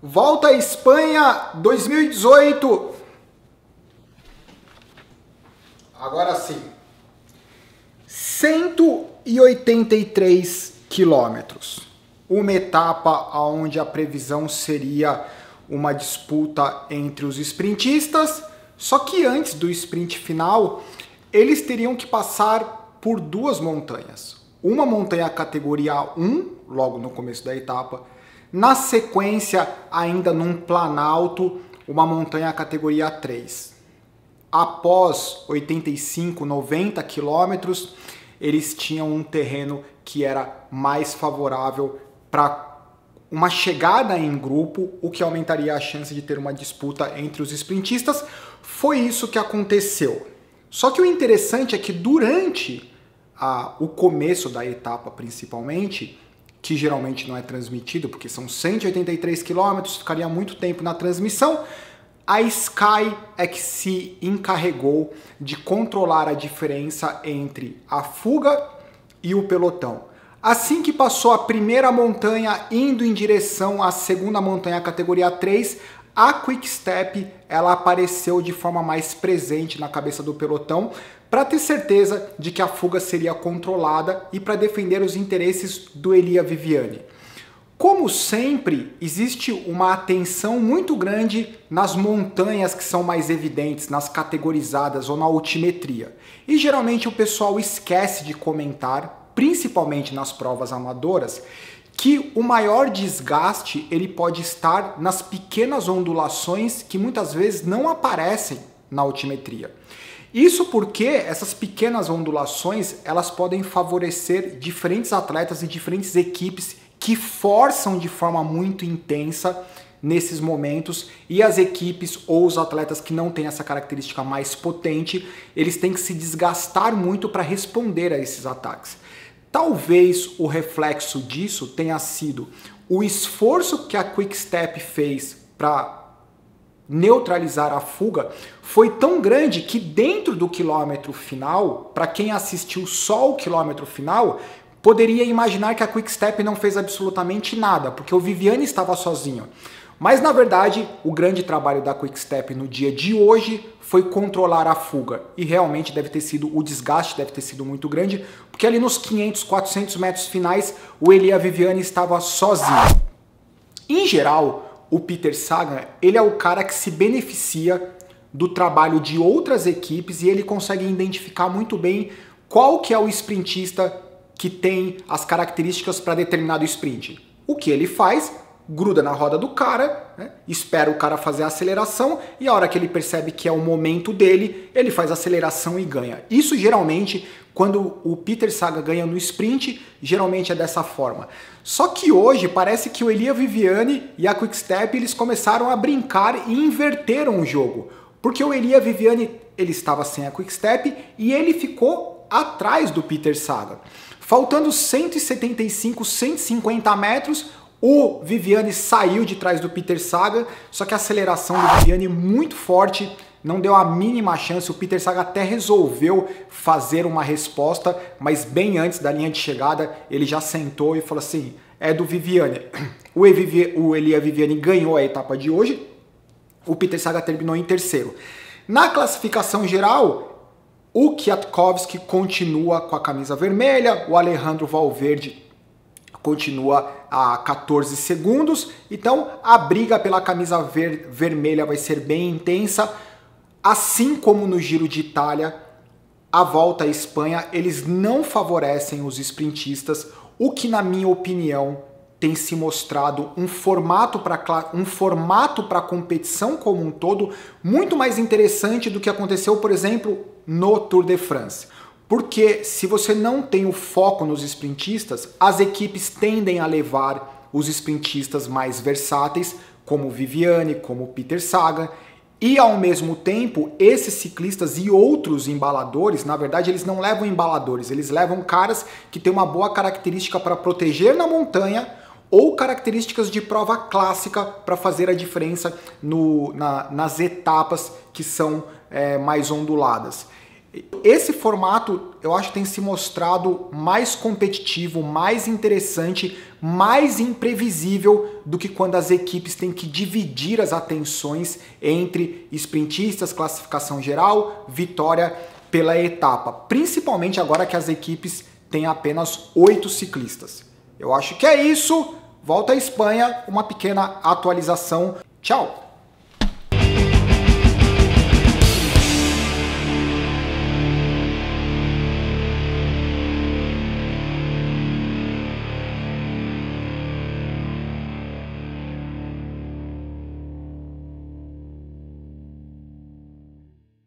Volta à Espanha 2018. Agora sim. 183 quilômetros. Uma etapa onde a previsão seria uma disputa entre os sprintistas, só que antes do sprint final, eles teriam que passar por duas montanhas. Uma montanha categoria 1, logo no começo da etapa. Na sequência, ainda num planalto, uma montanha categoria 3. Após 85, 90 quilômetros, eles tinham um terreno que era mais favorável para uma chegada em grupo, o que aumentaria a chance de ter uma disputa entre os sprintistas. Foi isso que aconteceu. Só que o interessante é que durante o começo da etapa, principalmente, que geralmente não é transmitido, porque são 183 quilômetros, ficaria muito tempo na transmissão, a Sky é que se encarregou de controlar a diferença entre a fuga e o pelotão. Assim que passou a primeira montanha, indo em direção à segunda montanha categoria 3, a Quick Step ela apareceu de forma mais presente na cabeça do pelotão para ter certeza de que a fuga seria controlada e para defender os interesses do Elia Viviani. Como sempre, existe uma atenção muito grande nas montanhas que são mais evidentes, nas categorizadas ou na altimetria. E geralmente o pessoal esquece de comentar, principalmente nas provas amadoras, que o maior desgaste ele pode estar nas pequenas ondulações que muitas vezes não aparecem na altimetria. Isso porque essas pequenas ondulações elas podem favorecer diferentes atletas e diferentes equipes que forçam de forma muito intensa nesses momentos, e as equipes ou os atletas que não têm essa característica mais potente, eles têm que se desgastar muito para responder a esses ataques. Talvez o reflexo disso tenha sido o esforço que a Quick Step fez para neutralizar a fuga foi tão grande que dentro do quilômetro final, para quem assistiu só o quilômetro final, poderia imaginar que a Quick Step não fez absolutamente nada, porque o Viviani estava sozinho. Mas na verdade, o grande trabalho da Quick Step no dia de hoje foi controlar a fuga. E realmente o desgaste deve ter sido muito grande, porque ali nos 500, 400 metros finais, o Elia Viviani estava sozinho. Em geral, o Peter Sagan, ele é o cara que se beneficia do trabalho de outras equipes e ele consegue identificar muito bem qual que é o sprintista que tem as características para determinado sprint. O que ele faz? Gruda na roda do cara, né? Espera o cara fazer a aceleração e a hora que ele percebe que é o momento dele, ele faz a aceleração e ganha. Isso geralmente, quando o Peter Sagan ganha no sprint, geralmente é dessa forma. Só que hoje parece que o Elia Viviani e a Quick Step eles começaram a brincar e inverteram o jogo. Porque o Elia Viviani ele estava sem a Quick Step e ele ficou atrás do Peter Sagan. Faltando 175, 150 metros, o Viviani saiu de trás do Peter Sagan, só que a aceleração do Viviani muito forte, não deu a mínima chance. O Peter Sagan até resolveu fazer uma resposta, mas bem antes da linha de chegada, ele já sentou e falou assim, é do Viviani. O Elia Viviani ganhou a etapa de hoje, o Peter Sagan terminou em terceiro. Na classificação geral, o Kwiatkowski continua com a camisa vermelha, o Alejandro Valverde continua a 14 segundos, então a briga pela camisa vermelha vai ser bem intensa, assim como no Giro de Itália, a Volta à Espanha, eles não favorecem os sprintistas, o que na minha opinião tem se mostrado um formato para a competição como um todo muito mais interessante do que aconteceu, por exemplo, no Tour de France. Porque se você não tem o foco nos sprintistas, as equipes tendem a levar os sprintistas mais versáteis, como o Viviani, como o Peter Sagan, e ao mesmo tempo, esses ciclistas e outros embaladores, na verdade eles não levam embaladores, eles levam caras que têm uma boa característica para proteger na montanha ou características de prova clássica para fazer a diferença nas etapas que são mais onduladas. Esse formato eu acho que tem se mostrado mais competitivo, mais interessante, mais imprevisível do que quando as equipes têm que dividir as atenções entre sprintistas, classificação geral, vitória pela etapa. Principalmente agora que as equipes têm apenas 8 ciclistas. Eu acho que é isso. Volta à Espanha, uma pequena atualização. Tchau!